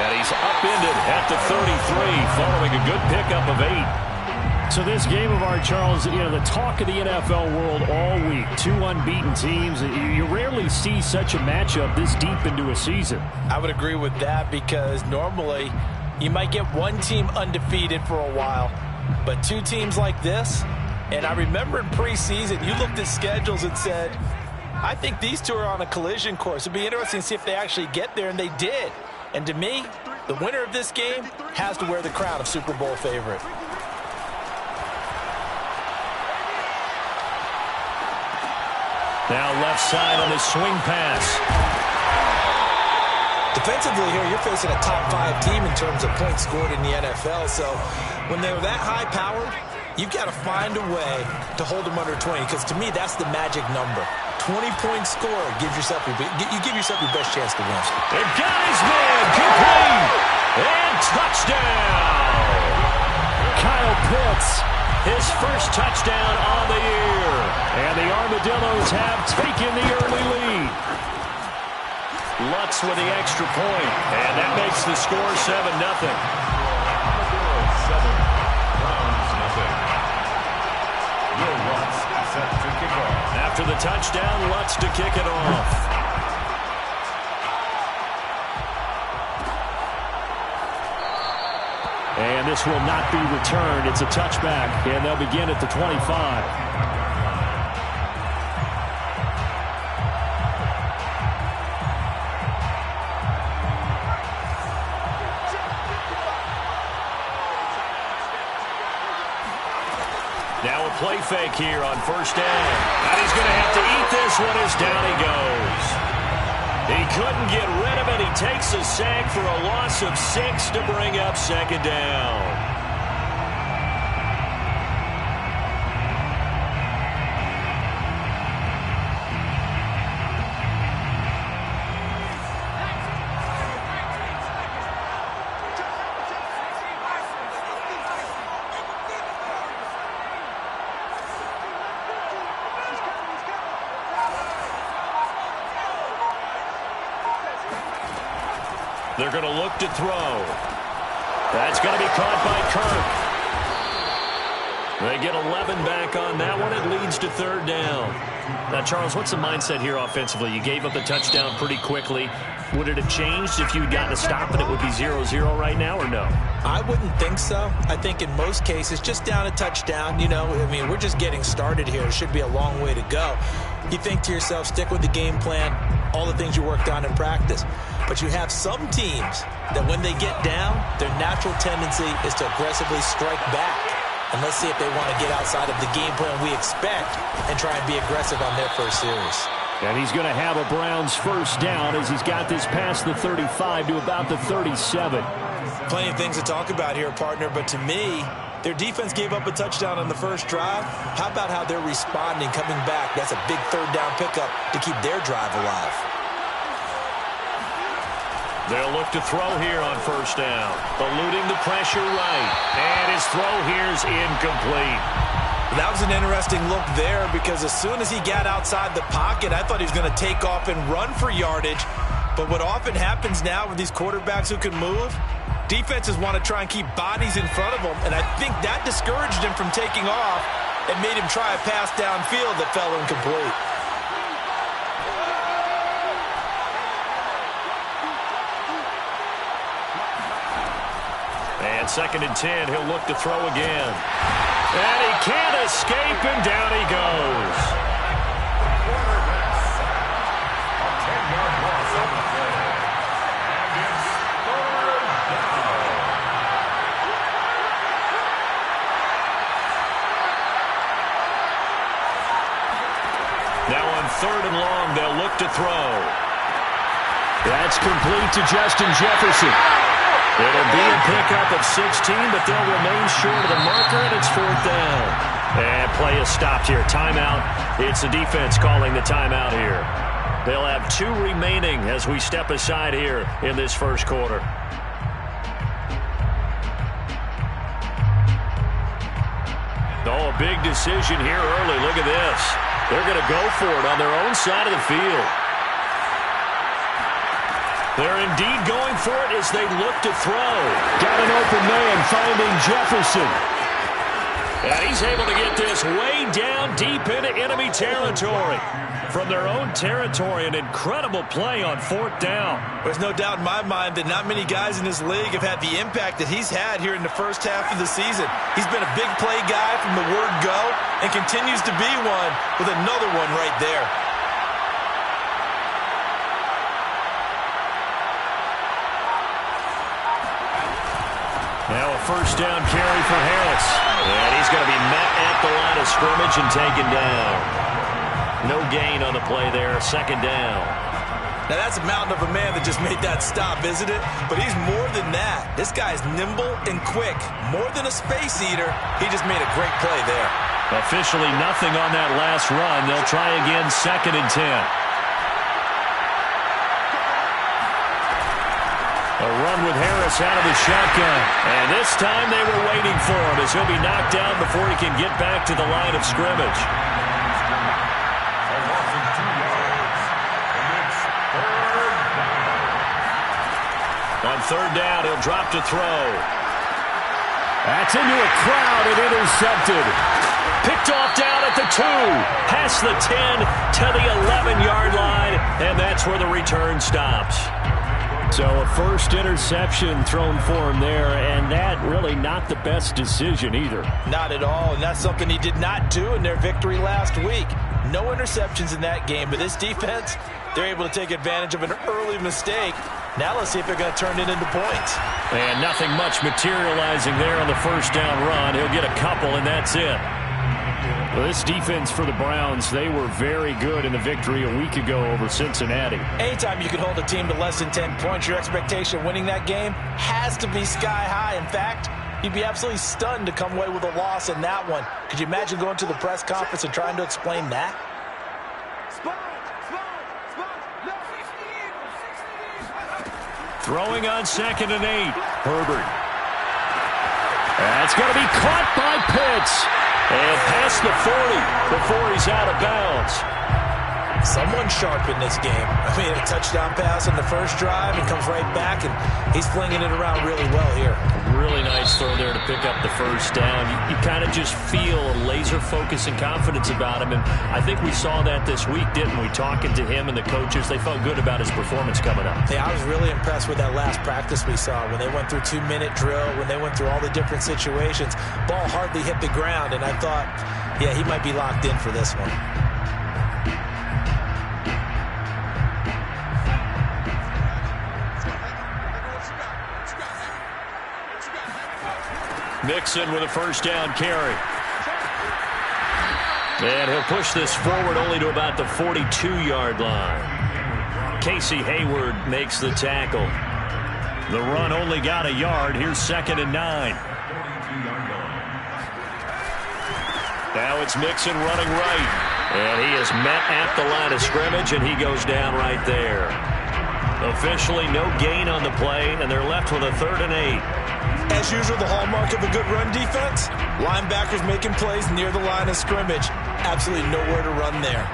And he's upended at the 33 following a good pickup of 8. So this game of art, Charles, the talk of the NFL world all week. 2 unbeaten teams. You rarely see such a matchup this deep into a season. I would agree with that because normally you might get one team undefeated for a while, but 2 teams like this, and I remember in preseason you looked at schedules and said, I think these 2 are on a collision course. It'd be interesting to see if they actually get there, and they did. And to me, the winner of this game has to wear the crown of Super Bowl favorite. Now left side on his swing pass. Defensively here, you're facing a top 5 team in terms of points scored in the NFL. So when they're that high-powered, you've got to find a way to hold them under 20. Because to me, that's the magic number. 20-point score gives yourself you give yourself your best chance to win. And got his man complete and touchdown. Kyle Pitts. His first touchdown on the year. And the Armadillos have taken the early lead. Lutz with the extra point, and that makes the score 7-0. After the touchdown, Lutz to kick it off. And this will not be returned. It's a touchback, and they'll begin at the 25. Now a play fake here on first down. And he's going to have to eat this one as down he goes. He couldn't get rid of it. He takes a sack for a loss of 6 to bring up second down. They're going to look to throw. That's going to be caught by Kirk. They get 11 back on that one. It leads to third down. Now, Charles, what's the mindset here offensively? You gave up a touchdown pretty quickly. Would it have changed if you had gotten a stop and it would be 0-0 right now, or no? I wouldn't think so. I think in most cases, just down a touchdown, we're just getting started here. It should be a long way to go. You think to yourself, stick with the game plan, all the things you worked on in practice. But you have some teams that when they get down, their natural tendency is to aggressively strike back. And let's see if they want to get outside of the game plan we expect and try and be aggressive on their first series. And he's going to have a Browns first down as he's got this past the 35 to about the 37. Plenty of things to talk about here, partner, but to me, their defense gave up a touchdown on the first drive. How about how they're responding, coming back? That's a big third down pickup to keep their drive alive. They'll look to throw here on first down. Eluding the pressure right. And his throw here's incomplete. That was an interesting look there because as soon as he got outside the pocket, I thought he was going to take off and run for yardage. But what often happens now with these quarterbacks who can move, defenses want to try and keep bodies in front of them. And I think that discouraged him from taking off and made him try a pass downfield that fell incomplete. And 2nd and 10, he'll look to throw again. And he can't escape, and down he goes. Now on 3rd and long, they'll look to throw. That's complete to Justin Jefferson. It'll be a pickup of 16, but they'll remain short of the marker, and it's 4th down. And play is stopped here. Timeout. It's the defense calling the timeout here. They'll have 2 remaining as we step aside here in this first quarter. Oh, a big decision here early. Look at this. They're going to go for it on their own side of the field. They're indeed going for it as they look to throw. Got an open man finding Jefferson. And he's able to get this way down deep into enemy territory. From their own territory, an incredible play on 4th down. There's no doubt in my mind that not many guys in this league have had the impact that he's had here in the first half of the season. He's been a big play guy from the word go and continues to be one with another one right there. Now a first down carry for Harris. And he's going to be met at the line of scrimmage and taken down. No gain on the play there, 2nd down. Now that's a mountain of a man that just made that stop, isn't it? But he's more than that. This guy's nimble and quick. More than a space eater, he just made a great play there. Officially nothing on that last run. They'll try again, 2nd and 10. A run with Harris out of the shotgun. And this time they were waiting for him as he'll be knocked down before he can get back to the line of scrimmage. On 3rd down, he'll drop to throw. That's into a crowd and intercepted. Picked off down at the 2. Past the 10 to the 11-yard line. And that's where the return stops. So a first interception thrown for him there, and that really not the best decision either. Not at all, and that's something he did not do in their victory last week. No interceptions in that game, but this defense, they're able to take advantage of an early mistake. Now let's see if they're going to turn it into points. And nothing much materializing there on the first down run. He'll get a couple, and that's it. Well, this defense for the Browns, they were very good in the victory a week ago over Cincinnati. Anytime you can hold a team to less than 10 points, your expectation of winning that game has to be sky high. In fact, you'd be absolutely stunned to come away with a loss in that one. Could you imagine going to the press conference and trying to explain that? Throwing on 2nd and 8. Herbert. That's going to be caught by Pitts. And past the 40 before he's out of bounds. Someone sharp in this game. I mean, a touchdown pass on the first drive and comes right back, and he's flinging it around really well here. Really nice throw there to pick up the first down. You kind of just feel a laser focus and confidence about him, and I think we saw that this week, didn't we? Talking to him and the coaches, they felt good about his performance coming up. Yeah, I was really impressed with that last practice we saw when they went through 2-minute drill, when they went through all the different situations. Ball hardly hit the ground, and I thought, yeah, he might be locked in for this one. Mixon with a first down carry. And he'll push this forward only to about the 42-yard line. Casey Hayward makes the tackle. The run only got a yard. Here's 2nd and 9. Now it's Mixon running right. And he is met at the line of scrimmage, and he goes down right there. Officially no gain on the play, and they're left with a 3rd and 8. As usual, the hallmark of a good run defense, linebackers making plays near the line of scrimmage. Absolutely nowhere to run there.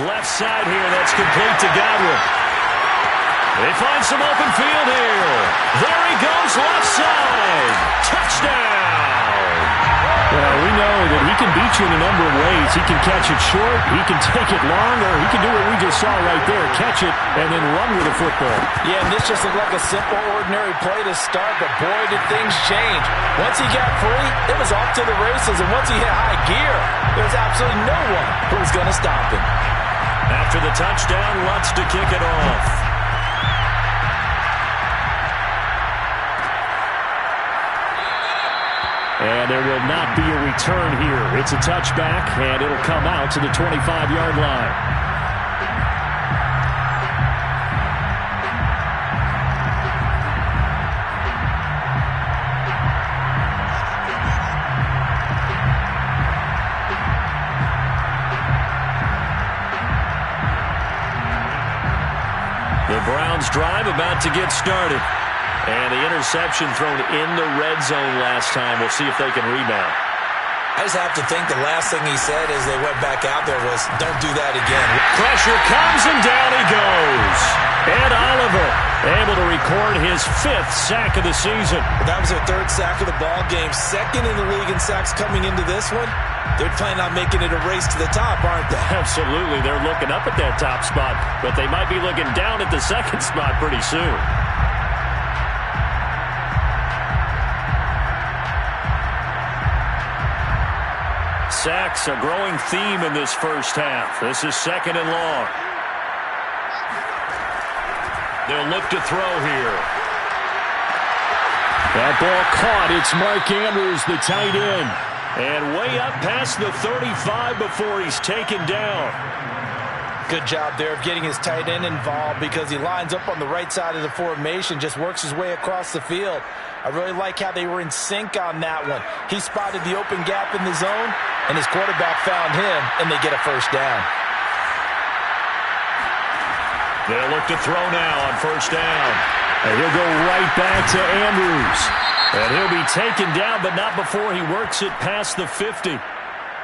Left side here, that's complete to Godwin. They find some open field here. There he goes, left side. Touchdown. Well, we know that he can beat you in a number of ways. He can catch it short, he can take it long, or he can do what we just saw right there, catch it and then run with the football. Yeah, and this just looked like a simple, ordinary play to start, but boy, did things change. Once he got free, it was off to the races, and once he hit high gear, there was absolutely no one who was going to stop him. After the touchdown, Lutz to kick it off. And there will not be a return here. It's a touchback, and it'll come out to the 25-yard line. The Browns drive about to get started. And the interception thrown in the red zone last time. We'll see if they can rebound. I just have to think the last thing he said as they went back out there was, don't do that again. Pressure comes, and down he goes. Ed Oliver able to record his 5th sack of the season. That was their 3rd sack of the ball game. 2nd in the league in sacks coming into this one. They're planning on making it a race to the top, aren't they? Absolutely. They're looking up at that top spot, but they might be looking down at the 2nd spot pretty soon. Sacks, a growing theme in this first half. This is 2nd and long. They'll look to throw here. That ball caught. It's Mark Andrews, the tight end. And way up past the 35 before he's taken down. Good job there of getting his tight end involved because he lines up on the right side of the formation, just works his way across the field. I really like how they were in sync on that one. He spotted the open gap in the zone, and his quarterback found him, and they get a first down. They'll look to throw now on first down. And he'll go right back to Andrews. And he'll be taken down, but not before he works it past the 50.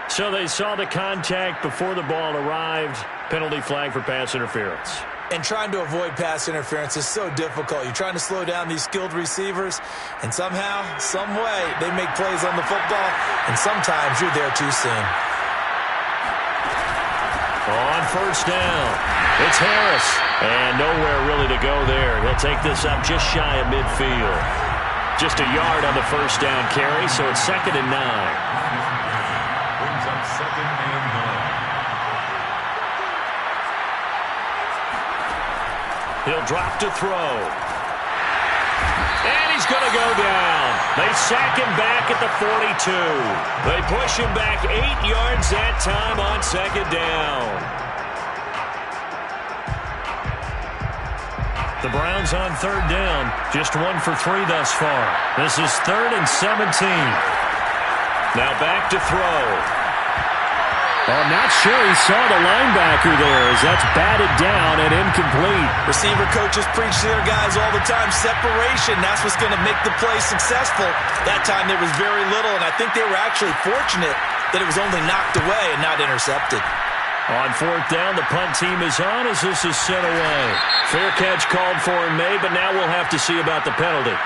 So they saw the contact before the ball arrived. Penalty flag for pass interference. And trying to avoid pass interference is so difficult. You're trying to slow down these skilled receivers, and somehow, some way, they make plays on the football, and sometimes you're there too soon. On first down, it's Harris. And nowhere really to go there. He'll take this up just shy of midfield. Just a yard on the first down carry, so it's 2nd and 9. Brings up 2nd and 9. He'll drop to throw. And he's going to go down. They sack him back at the 42. They push him back 8 yards that time on 2nd down. The Browns on 3rd down. Just 1 for 3 thus far. This is 3rd and 17. Now back to throw. I'm not sure he saw the linebacker there as that's batted down and incomplete. Receiver coaches preach to their guys all the time. Separation, that's what's going to make the play successful. That time there was very little, and I think they were actually fortunate that it was only knocked away and not intercepted. On 4th down, the punt team is on as this is sent away. Fair catch called for and made, but now we'll have to see about the penalty.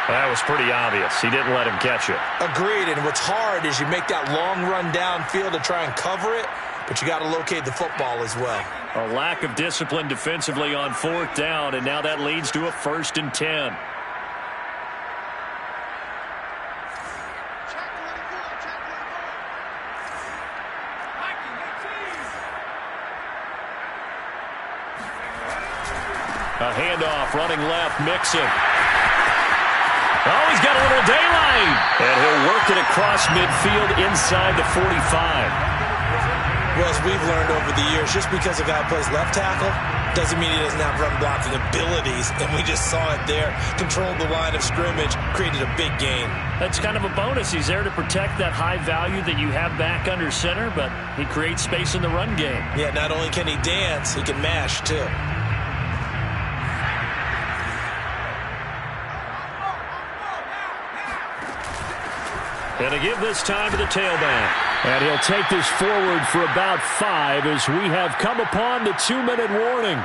That was pretty obvious. He didn't let him catch it. Agreed, and what's hard is you make that long run downfield to try and cover it, but you got to locate the football as well. A lack of discipline defensively on 4th down, and now that leads to a 1st and 10. A handoff, running left, Mixon. Oh, he's got a little daylight. And he'll work it across midfield inside the 45. Well, as we've learned over the years, just because a guy plays left tackle doesn't mean he doesn't have run blocking abilities. And we just saw it there. Controlled the line of scrimmage, created a big gain. That's kind of a bonus. He's there to protect that high value that you have back under center, but he creates space in the run game. Yeah, not only can he dance, he can mash too. And to give this time to the tailback. And he'll take this forward for about 5 as we have come upon the 2-minute warning.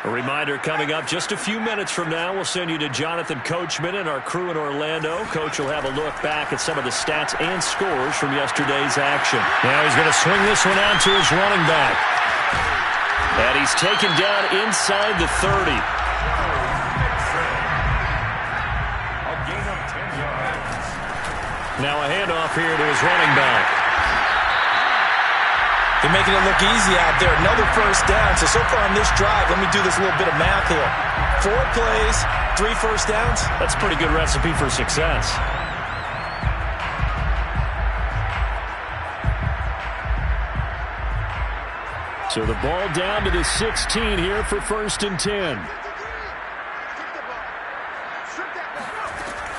A reminder coming up just a few minutes from now. We'll send you to Jonathan Coachman and our crew in Orlando. Coach will have a look back at some of the stats and scores from yesterday's action. Now he's going to swing this one out to his running back. And he's taken down inside the 30. A gain of 10 yards. Now a handoff here to his running back. They're making it look easy out there. Another first down. So far on this drive, let me do this little bit of math here. 4 plays, 3 first downs. That's a pretty good recipe for success. So the ball down to the 16 here for 1st and 10.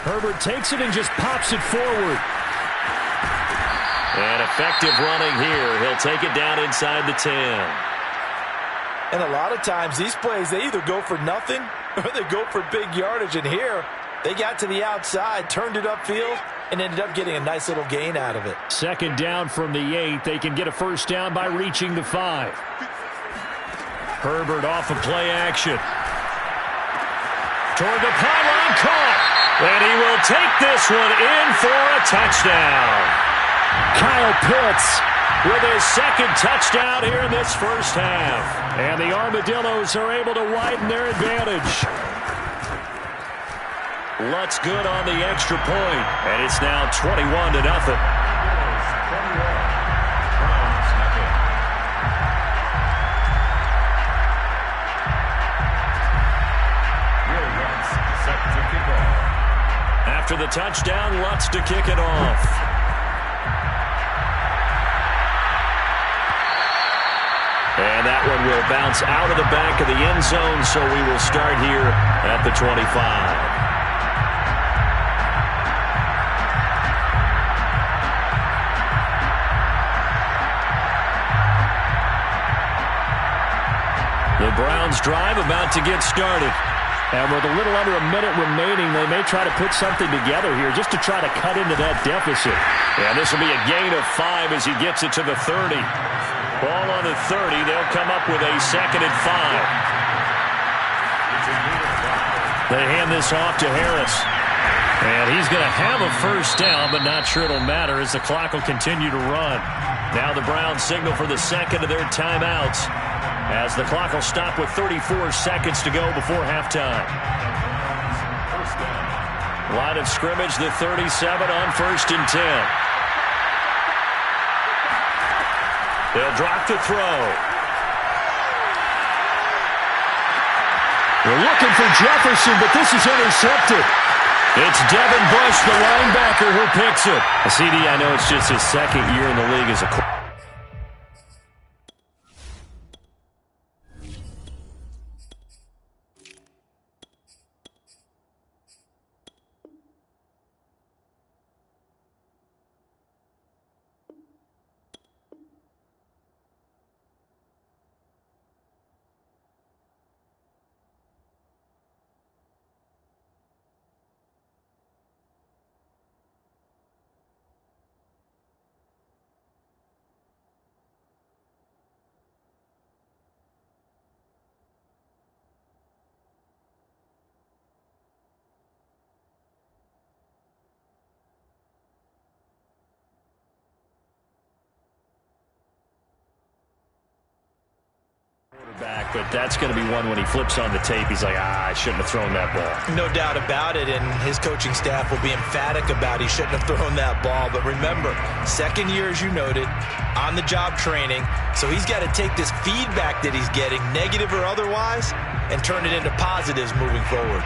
Herbert takes it and just pops it forward. And effective running here. He'll take it down inside the 10. And a lot of times these plays, they either go for nothing or they go for big yardage. And here, they got to the outside, turned it upfield, and ended up getting a nice little gain out of it. Second down from the 8. They can get a first down by reaching the 5. Herbert off of play action. Toward the pylon, caught. And he will take this one in for a touchdown. Kyle Pitts with his second touchdown here in this first half. And the Armadillos are able to widen their advantage. Lutz good on the extra point, and it's now 21-0. After the touchdown, Lutz to kick it off. And that one will bounce out of the back of the end zone, so we will start here at the 25. The Browns drive about to get started. And with a little under a minute remaining, they may try to put something together here just to try to cut into that deficit. And this will be a gain of 5 as he gets it to the 30. Ball on the 30. They'll come up with a 2nd and 5. They hand this off to Harris. And he's going to have a first down, but not sure it'll matter as the clock will continue to run. Now the Browns signal for the second of their timeouts, as the clock will stop with 34 seconds to go before halftime. Line of scrimmage, the 37 on 1st and 10. They'll drop to throw. They're looking for Jefferson, but this is intercepted. It's Devin Bush, the linebacker, who picks it. CD, I know it's just his second year in the league as a quarterback. But that's going to be one when he flips on the tape. He's like, I shouldn't have thrown that ball. No doubt about it, and his coaching staff will be emphatic about he shouldn't have thrown that ball. But remember, second year, as you noted, on-the-job training. So he's got to take this feedback that he's getting, negative or otherwise, and turn it into positives moving forward.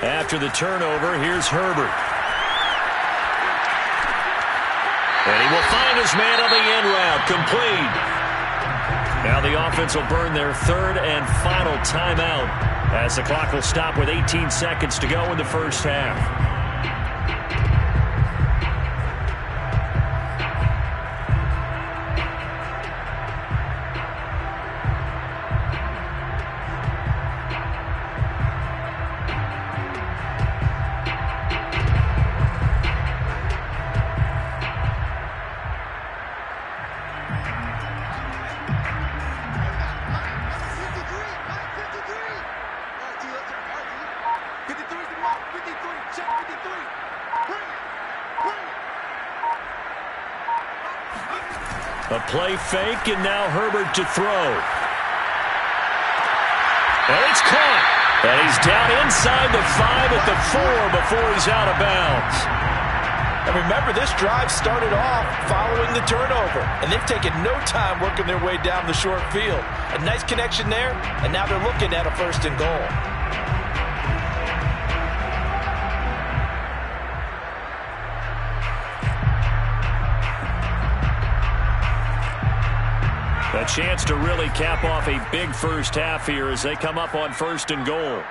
After the turnover, here's Herbert. And he will find his man on the end route, complete. Now the offense will burn their 3rd and final timeout as the clock will stop with 18 seconds to go in the first half. A play fake, and now Herbert to throw. And it's caught. And he's down inside the 5 at the 4 before he's out of bounds. And remember, this drive started off following the turnover, and they've taken no time working their way down the short field. A nice connection there, and now they're looking at a 1st and goal. The chance to really cap off a big first half here as they come up on 1st and goal.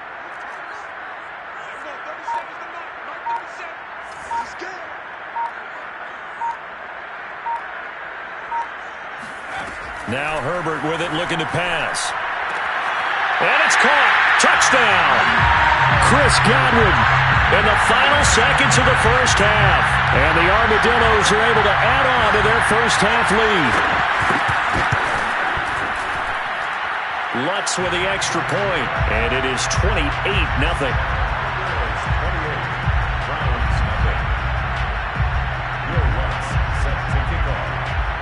Now Herbert with it, looking to pass. And it's caught. Touchdown. Chris Godwin in the final seconds of the first half. And the Armadillos are able to add on to their first half lead. Lutz with the extra point. And it is 28-0.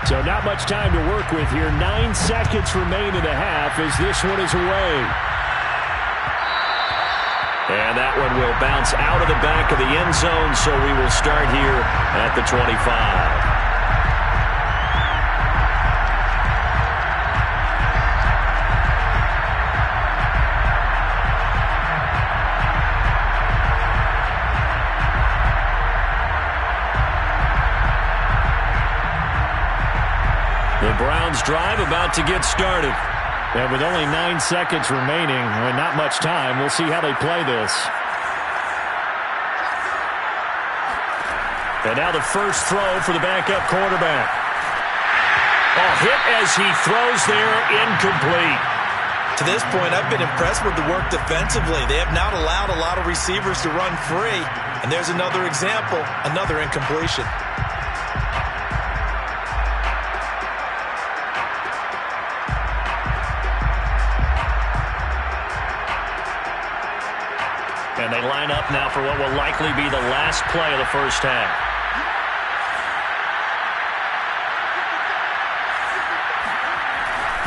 So not much time to work with here. 9 seconds remain in the half as this one is away. And that one will bounce out of the back of the end zone, so we will start here at the 25. The Browns drive about to get started. And with only 9 seconds remaining and not much time, we'll see how they play this. And now the first throw for the backup quarterback. A hit as he throws there, incomplete. To this point, I've been impressed with the work defensively. They have not allowed a lot of receivers to run free. And there's another example, another incompletion. And they line up now for what will likely be the last play of the first half.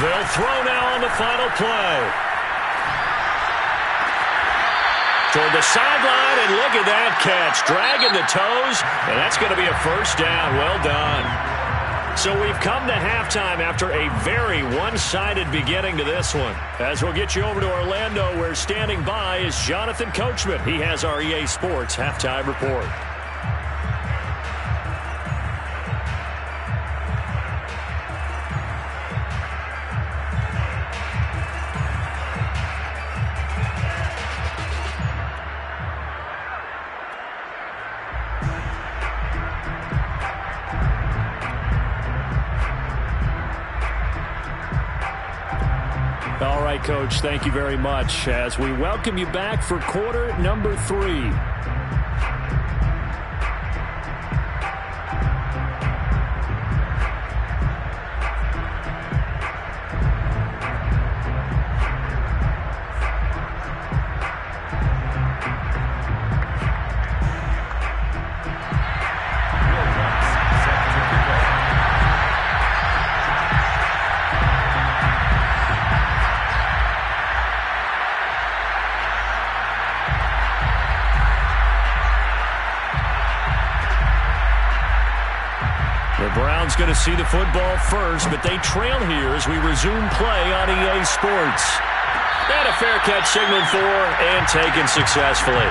They'll throw now on the final play. Toward the sideline, and look at that catch. Dragging the toes, and that's going to be a first down. Well done. So we've come to halftime after a very one-sided beginning to this one. As we'll get you over to Orlando, where standing by is Jonathan Coachman. He has our EA Sports Halftime Report. All right, Coach, thank you very much as we welcome you back for quarter number 3. Browns going to see the football first, but they trail here as we resume play on EA Sports. And a fair catch signaled for and taken successfully.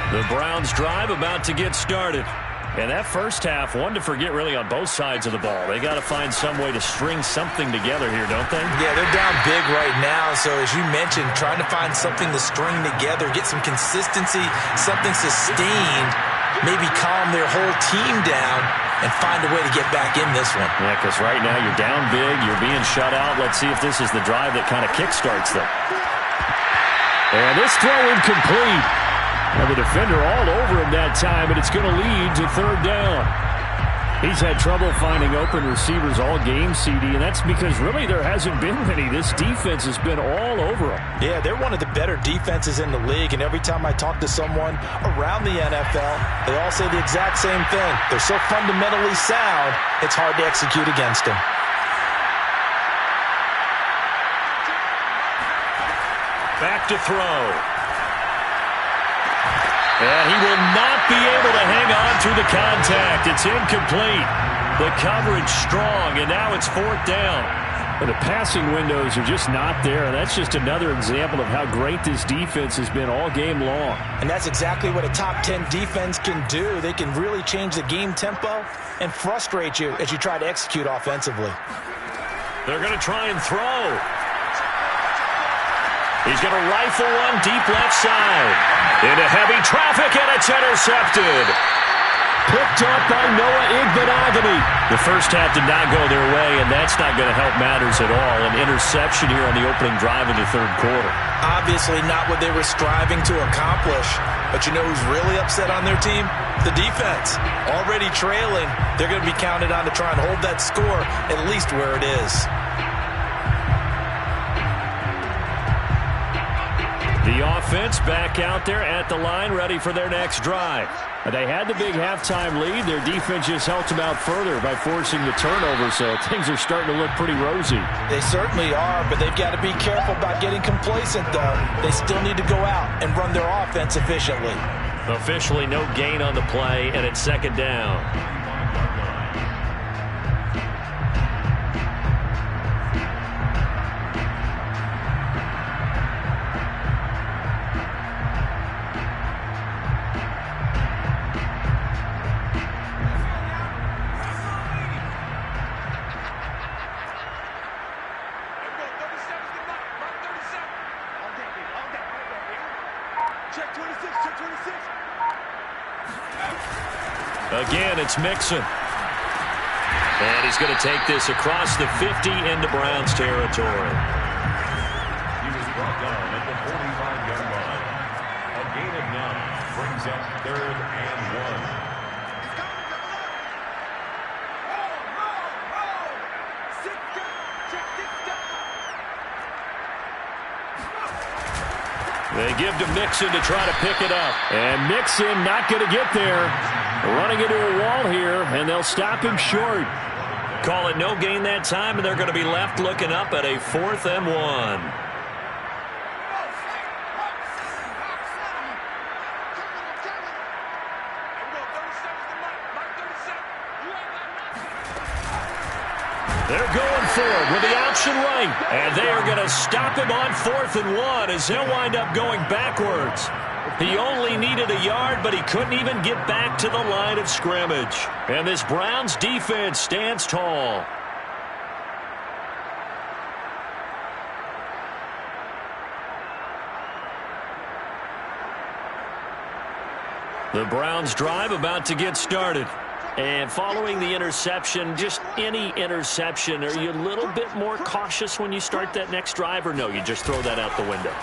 The Browns drive about to get started. And that first half, one to forget really on both sides of the ball. They got to find some way to string something together here, don't they? Yeah, they're down big right now. So as you mentioned, trying to find something to string together, get some consistency, something sustained, maybe calm their whole team down and find a way to get back in this one. Yeah, because right now you're down big, you're being shut out. Let's see if this is the drive that kind of kickstarts them. And this throw incomplete. And the defender all over him that time, and it's going to lead to third down. He's had trouble finding open receivers all game, CD, and that's because really there hasn't been many. This defense has been all over them. Yeah, they're one of the better defenses in the league, and every time I talk to someone around the NFL, they all say the exact same thing. They're so fundamentally sound, it's hard to execute against them. Back to throw. And he will not be able to hang on through the contact. It's incomplete. The coverage strong, and now it's 4th down. The passing windows are just not there. That's just another example of how great this defense has been all game long. And that's exactly what a top 10 defense can do. They can really change the game tempo and frustrate you as you try to execute offensively. They're going to try and throw. He's going to rifle one deep left side. Into heavy traffic, and it's intercepted. Picked up by Noah Igbenogany. The first half did not go their way, and that's not going to help matters at all. An interception here on the opening drive of the 3rd quarter. Obviously not what they were striving to accomplish. But you know who's really upset on their team? The defense. Already trailing, they're going to be counted on to try and hold that score at least where it is. The offense back out there at the line, ready for their next drive. They had the big halftime lead. Their defense just helped them out further by forcing the turnover, so things are starting to look pretty rosy. They certainly are, but they've got to be careful about getting complacent, though. They still need to go out and run their offense efficiently. Officially no gain on the play, and it's 2nd down. Again, it's Mixon. And he's going to take this across the 50 into Browns territory. He was brought down at the 45-yard line. A gain of 9 brings up 3rd and 1. They give to Mixon to try to pick it up. And Mixon not going to get there. Running into a wall here, and they'll stop him short. Call it no gain that time, and they're going to be left looking up at a 4th and 1. They're going forward with the option right, and they are going to stop him on 4th and 1 as he'll wind up going backwards. He only needed a yard, but he couldn't even get back to the line of scrimmage. And this Browns defense stands tall. The Browns drive about to get started. And following the interception, just any interception, are you a little bit more cautious when you start that next drive, or no, you just throw that out the window?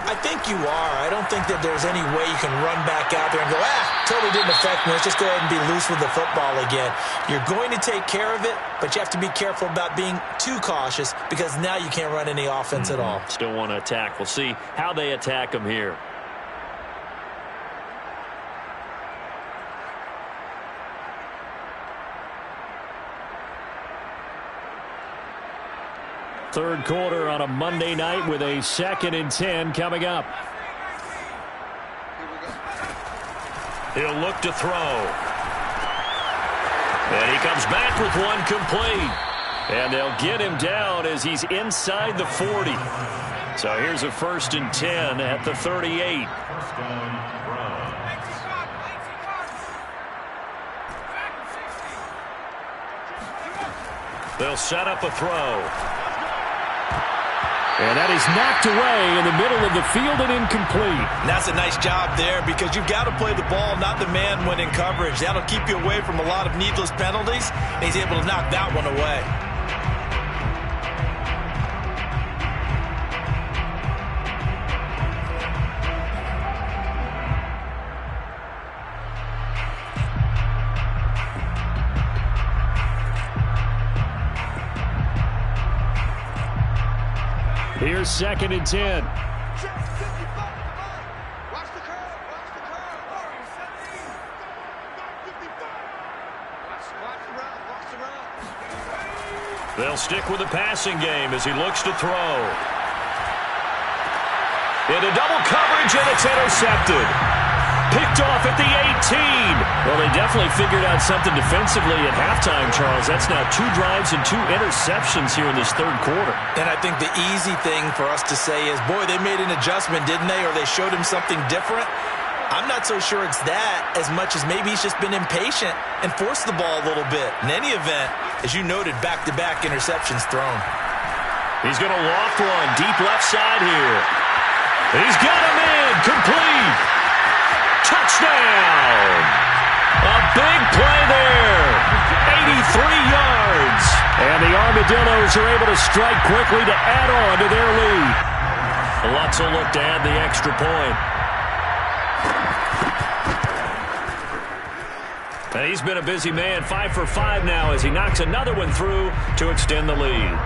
I think you are. I don't think that there's any way you can run back out there and go, totally didn't affect me. Let's just go ahead and be loose with the football again. You're going to take care of it, but you have to be careful about being too cautious because now you can't run any offense at all. Still want to attack. We'll see how they attack them here. Third quarter on a Monday night with a 2nd and 10 coming up. He'll look to throw. And he comes back with one complete. And they'll get him down as he's inside the 40. So here's a 1st and 10 at the 38. They'll set up a throw. And that is knocked away in the middle of the field and incomplete. And that's a nice job there because you've got to play the ball, not the man when in coverage. That'll keep you away from a lot of needless penalties, and he's able to knock that one away. Here's 2nd and 10. They'll stick with the passing game as he looks to throw. Into double coverage, and it's intercepted. Picked off at the 18. Well, they definitely figured out something defensively at halftime, Charles. That's now 2 drives and 2 interceptions here in this third quarter. And I think the easy thing for us to say is, boy, they made an adjustment, didn't they? Or they showed him something different. I'm not so sure it's that as much as maybe he's just been impatient and forced the ball a little bit. In any event, as you noted, back-to-back interceptions thrown. He's going to loft one deep left side here. He's got him in. Complete. Touchdown! A big play there. 83 yards. And the Armadillos are able to strike quickly to add on to their lead. Lutz will look to add the extra point. And he's been a busy man, 5 for 5 now as he knocks another one through to extend the lead.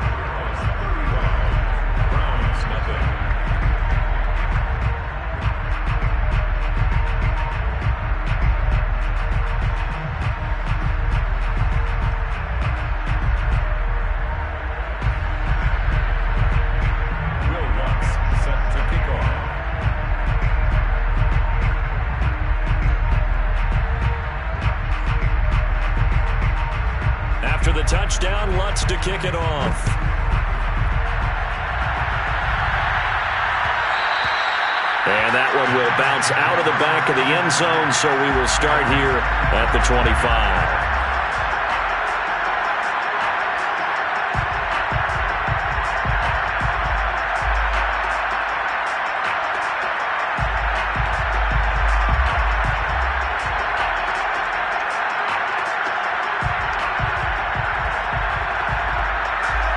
Touchdown, Lutz to kick it off. And that one will bounce out of the back of the end zone, so we will start here at the 25.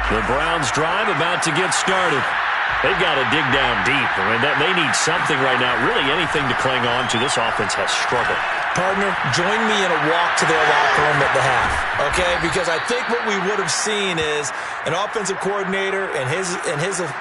The Browns drive about to get started. They've got to dig down deep. I mean, they need something right now, really anything to cling on to. This offense has struggled. Partner, join me in a walk to their locker room at the half, okay? Because I think what we would have seen is an offensive coordinator and his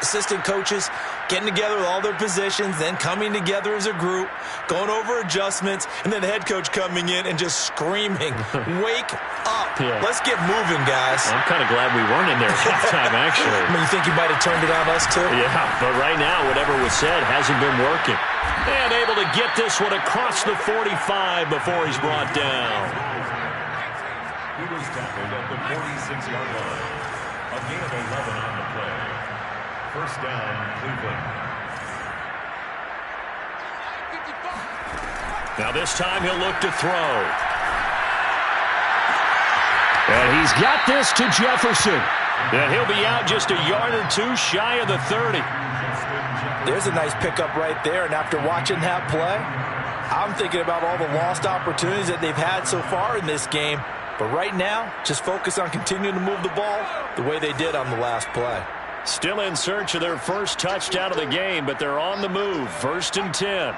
assistant coaches getting together with all their positions, then coming together as a group, going over adjustments, and then the head coach coming in and just screaming, wake up. Yeah. Let's get moving, guys. I'm kind of glad we weren't in there at halftime, actually. I mean, you think you might have turned it on us, too? Yeah, but right now, whatever was said hasn't been working. And able to get this one across the 45 before he's brought down. He was tackled at the 46-yard line. A gain of 11 on the play. First down, Cleveland. Now this time he'll look to throw. And he's got this to Jefferson. And he'll be out just a yard or two shy of the 30. There's a nice pickup right there, and after watching that play, I'm thinking about all the lost opportunities that they've had so far in this game. But right now, just focus on continuing to move the ball the way they did on the last play. Still in search of their first touchdown of the game, but they're on the move. 1st and 10.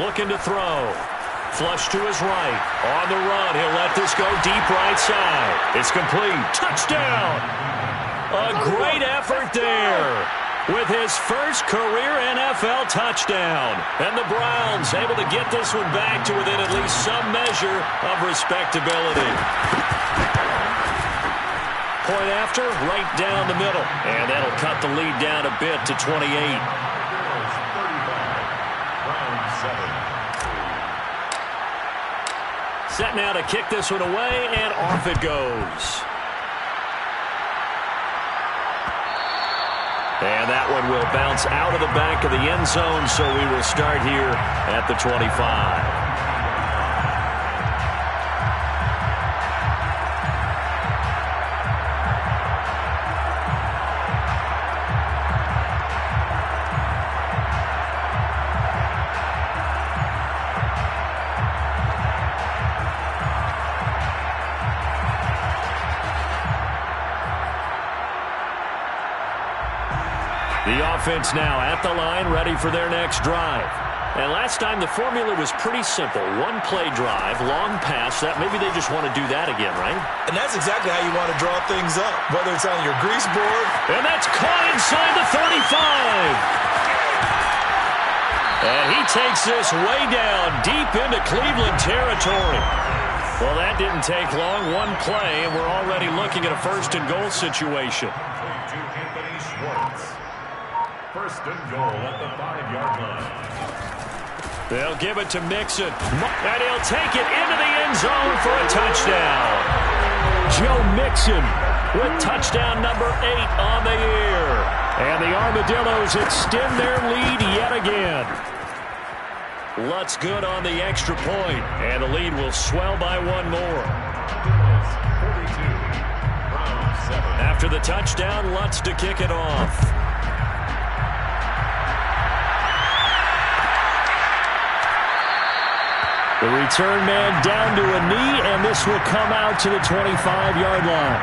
Looking to throw. Flush to his right. On the run. He'll let this go deep right side. It's complete. Touchdown! A great effort there with his first career NFL touchdown. And the Browns able to get this one back to within at least some measure of respectability. Point after, right down the middle. And that'll cut the lead down a bit to 28. Set now to kick this one away, and off it goes. And that one will bounce out of the back of the end zone, so we will start here at the 25. The offense now at the line, ready for their next drive. And last time the formula was pretty simple. One play drive, long pass. That maybe they just want to do that again, right? And that's exactly how you want to draw things up, whether it's on your grease board. And that's caught inside the 35. And he takes this way down deep into Cleveland territory. Well, that didn't take long. One play, and we're already looking at a 1st and goal situation. First and goal at the 5-yard line. They'll give it to Mixon. And he'll take it into the end zone for a touchdown. Joe Mixon with touchdown number 8 on the year. And the Armadillos extend their lead yet again. Lutz good on the extra point, and the lead will swell by one more. 42. Round 7. After the touchdown, Lutz to kick it off. The return man down to a knee, and this will come out to the 25-yard line.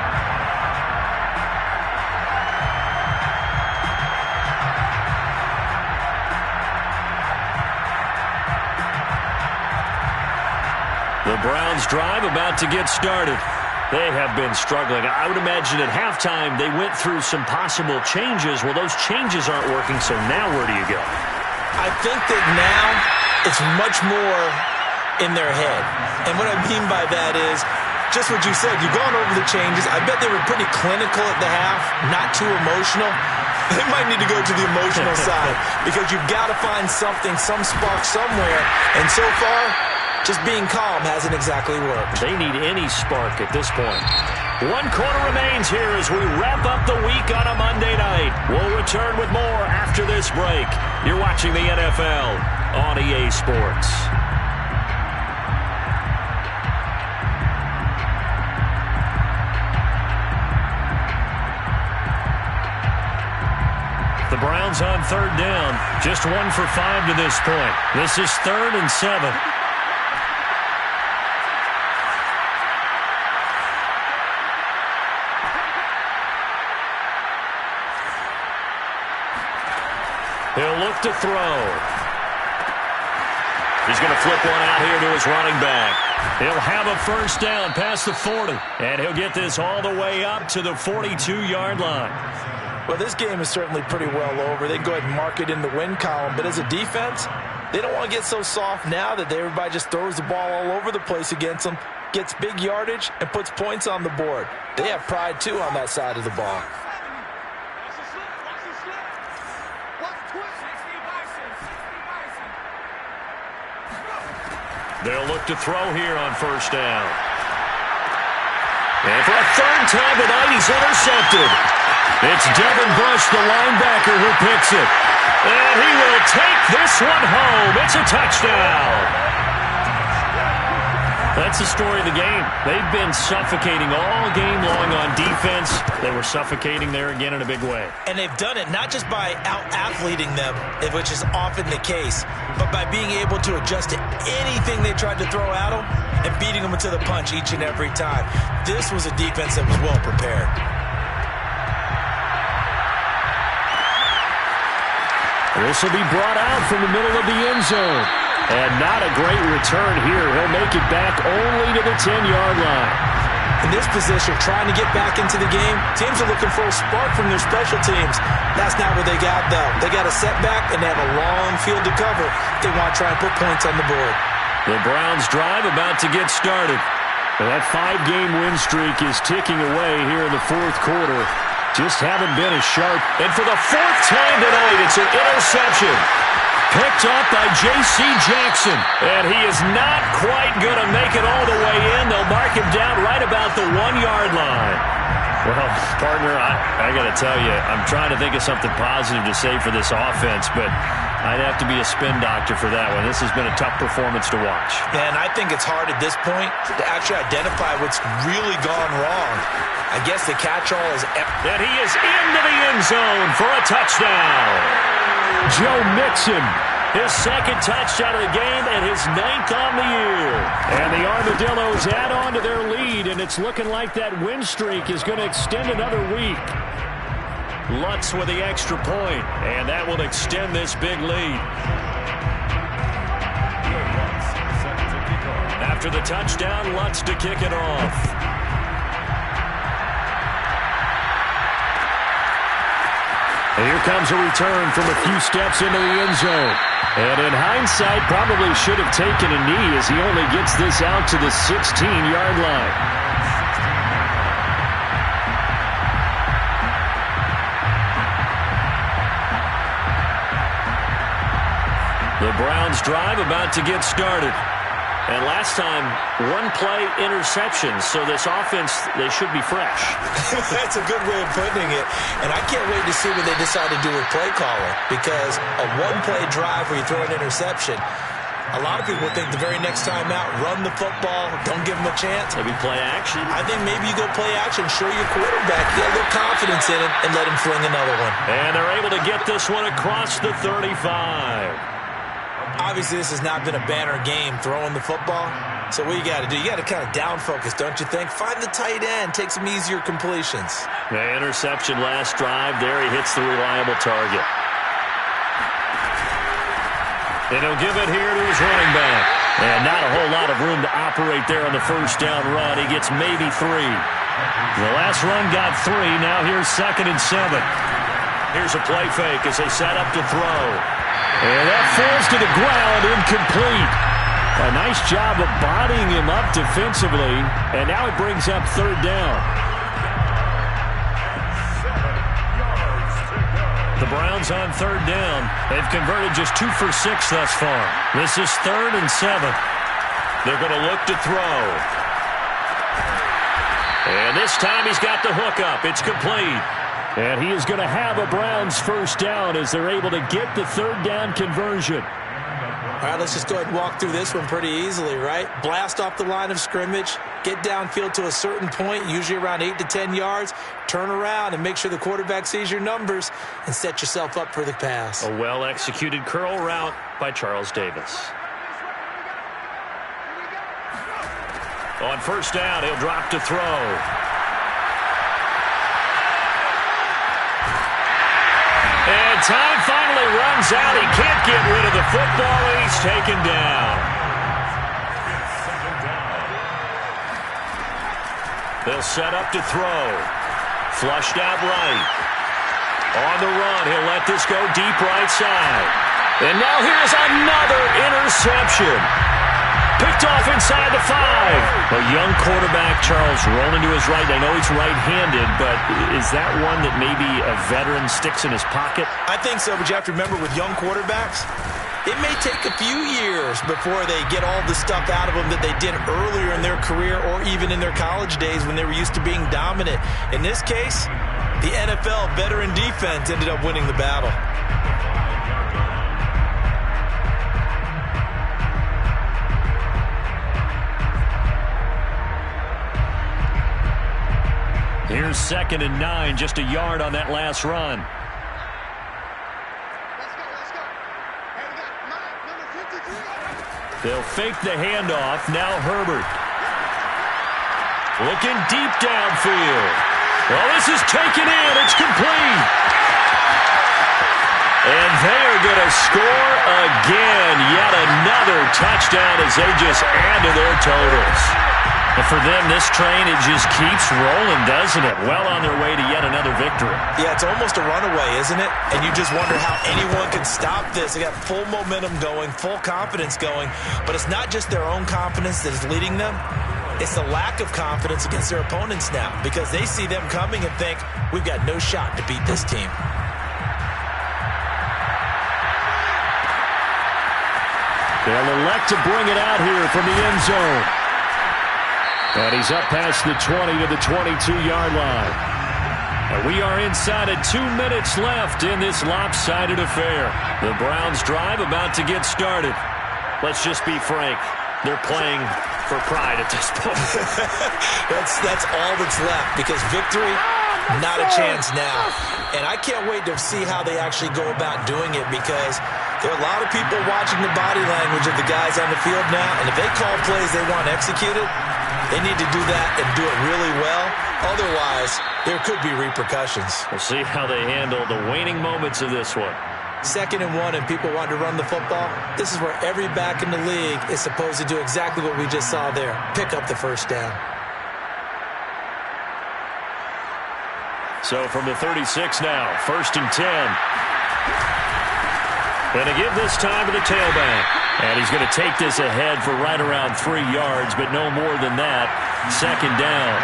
The Browns drive about to get started. They have been struggling. I would imagine at halftime they went through some possible changes. Well, those changes aren't working, so now where do you go? I think that now it's much more in their head. And what I mean by that is just what you said. You've gone over the changes. I bet they were pretty clinical at the half, not too emotional. They might need to go to the emotional side because you've got to find something, some spark somewhere. And so far, just being calm hasn't exactly worked. They need any spark at this point. 1 quarter remains here as we wrap up the week on a Monday night. We'll return with more after this break. You're watching the NFL on EA Sports. The Browns on third down. Just 1 for 5 to this point. This is 3rd and 7. He'll look to throw. He's going to flip one out here to his running back. He'll have a first down past the 40. And he'll get this all the way up to the 42-yard line. Well, this game is certainly pretty well over. They can go ahead and mark it in the win column. But as a defense, they don't want to get so soft now that everybody just throws the ball all over the place against them, gets big yardage, and puts points on the board. They have pride, too, on that side of the ball. They'll look to throw here on first down. And for a third time tonight, he's intercepted. It's Devin Bush, the linebacker, who picks it. And he will take this one home. It's a touchdown. That's the story of the game. They've been suffocating all game long on defense. They were suffocating there again in a big way. And they've done it not just by out-athleting them, which is often the case, but by being able to adjust to anything they tried to throw at them and beating them to the punch each and every time. This was a defense that was well prepared. This will be brought out from the middle of the end zone. And not a great return here. He'll make it back only to the 10-yard line. In this position, trying to get back into the game, teams are looking for a spark from their special teams. That's not what they got, though. They got a setback, and they have a long field to cover. They want to try and put points on the board. The Browns drive about to get started. Well, that 5-game win streak is ticking away here in the fourth quarter. Just haven't been as sharp. And for the 4th time tonight, it's an interception. Picked up by J.C. Jackson. And he is not quite going to make it all the way in. They'll mark him down right about the 1-yard line. Well, partner, I got to tell you, I'm trying to think of something positive to say for this offense, but I'd have to be a spin doctor for that one. This has been a tough performance to watch. And I think it's hard at this point to actually identify what's really gone wrong. I guess the catch-all is... And he is into the end zone for a touchdown. Joe Mixon, his 2nd touchdown of the game and his 9th on the year. And the Armadillos add on to their lead, and it's looking like that win streak is going to extend another week. Lutz with the extra point, and that will extend this big lead. After the touchdown, Lutz to kick it off. And here comes a return from a few steps into the end zone. And in hindsight, probably should have taken a knee as he only gets this out to the 16-yard line. The Browns drive about to get started. And last time, one-play interception, so this offense, they should be fresh. That's a good way of putting it. And I can't wait to see what they decide to do with play calling, because a one-play drive where you throw an interception, a lot of people think the very next time out, run the football, don't give them a chance. Maybe play action. I think maybe you go play action, show your quarterback, get a little confidence in it, and let him fling another one. And they're able to get this one across the 35. Obviously, this has not been a banner game throwing the football. So what you got to do, you got to kind of down focus, don't you think? Find the tight end, take some easier completions. The interception last drive. There he hits the reliable target. And he'll give it here to his running back. And not a whole lot of room to operate there on the first down run. He gets maybe 3. The last run got 3. Now here's 2nd and 7. Here's a play fake as they set up to throw. And that falls to the ground, incomplete. A nice job of bodying him up defensively. And now it brings up 3rd down. The Browns on 3rd down. They've converted just 2 for 6 thus far. This is 3rd and 7. They're going to look to throw. And this time he's got the hook up. It's complete. And he is going to have a Browns first down as they're able to get the 3rd down conversion. All right, let's just go ahead and walk through this one pretty easily, right? Blast off the line of scrimmage, get downfield to a certain point, usually around 8 to 10 yards, turn around and make sure the quarterback sees your numbers and set yourself up for the pass. A well-executed curl route by Charles Davis. On first down, he'll drop to throw. And time finally runs out. He can't get rid of the football, and he's taken down. They'll set up to throw. Flushed out right. On the run, he'll let this go deep right side. And now here's another interception. Picked off inside the 5. A young quarterback, Charles, rolling to his right. I know he's right-handed, but is that one that maybe a veteran sticks in his pocket? I think so, but you have to remember with young quarterbacks, it may take a few years before they get all the stuff out of them that they did earlier in their career or even in their college days when they were used to being dominant. In this case, the NFL veteran defense ended up winning the battle. Here's 2nd and 9, just a yard on that last run. They'll fake the handoff. Now Herbert. Looking deep downfield. Well, this is taken in. It's complete. And they are going to score again. Yet another touchdown as they just add to their totals. And for them, this train, it just keeps rolling, doesn't it? Well on their way to yet another victory. Yeah, it's almost a runaway, isn't it? And you just wonder how anyone can stop this. They got full momentum going, full confidence going. But it's not just their own confidence that is leading them. It's the lack of confidence against their opponents now, because they see them coming and think, we've got no shot to beat this team. They'll elect to bring it out here from the end zone. And he's up past the 20 to the 22-yard line. And we are inside of 2 minutes left in this lopsided affair. The Browns drive about to get started. Let's just be frank. They're playing for pride at this point. That's all that's left, because victory, not a chance now. And I can't wait to see how they actually go about doing it, because there are a lot of people watching the body language of the guys on the field now, and if they call plays they want executed, they need to do that and do it really well. Otherwise, there could be repercussions. We'll see how they handle the waning moments of this one. 2nd and 1 and people want to run the football. This is where every back in the league is supposed to do exactly what we just saw there. Pick up the first down. So from the 36 now, 1st and 10. Going to give this time to the tailback. And he's going to take this ahead for right around 3 yards, but no more than that. 2nd down.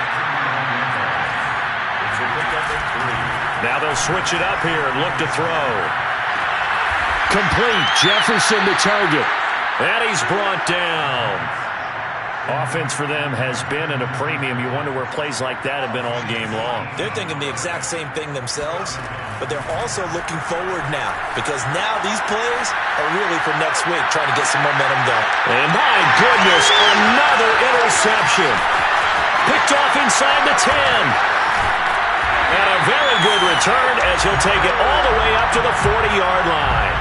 Now they'll switch it up here and look to throw. Complete. Jefferson the target. And he's brought down. Offense for them has been at a premium. You wonder where plays like that have been all game long. They're thinking the exact same thing themselves, but they're also looking forward now because now these plays are really for next week, trying to get some momentum going. And my goodness, another interception. Picked off inside the 10. And a very good return as he'll take it all the way up to the 40-yard line.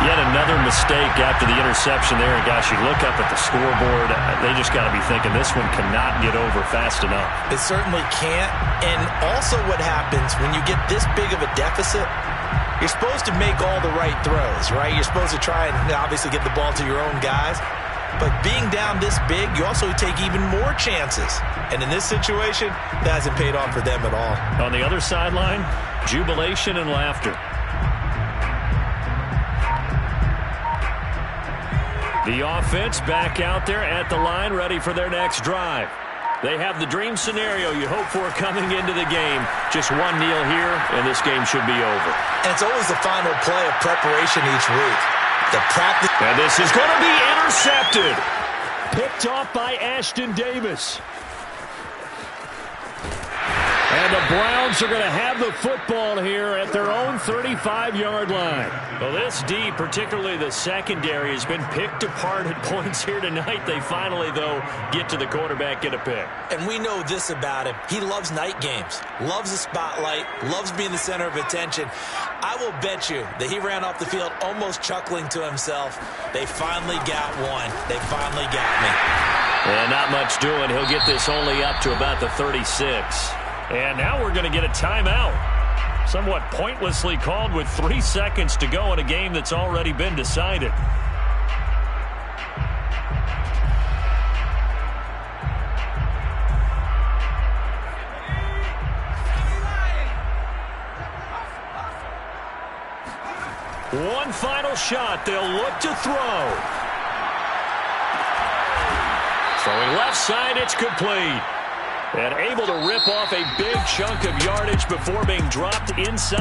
Yet another mistake after the interception there. And, gosh, you look up at the scoreboard, they just got to be thinking this one cannot get over fast enough. It certainly can't. And also what happens when you get this big of a deficit, you're supposed to make all the right throws, right? You're supposed to try and obviously get the ball to your own guys. But being down this big, you also take even more chances. And in this situation, that hasn't paid off for them at all. On the other sideline, jubilation and laughter. The offense back out there at the line, ready for their next drive. They have the dream scenario you hope for coming into the game. Just one kneel here, and this game should be over. And it's always the final play of preparation each week. The practice. And this is going to be intercepted. Picked off by Ashton Davis. And the Browns are going to have the football here at their own 35-yard line. Well, this D, particularly the secondary, has been picked apart at points here tonight. They finally, though, get to the quarterback, get a pick. And we know this about him. He loves night games, loves the spotlight, loves being the center of attention. I will bet you that he ran off the field almost chuckling to himself. They finally got one. They finally got me. And not much doing. He'll get this only up to about the 36. And now we're going to get a timeout. Somewhat pointlessly called with 3 seconds to go in a game that's already been decided. One final shot. They'll look to throw. Throwing left side, it's complete. And able to rip off a big chunk of yardage before being dropped inside.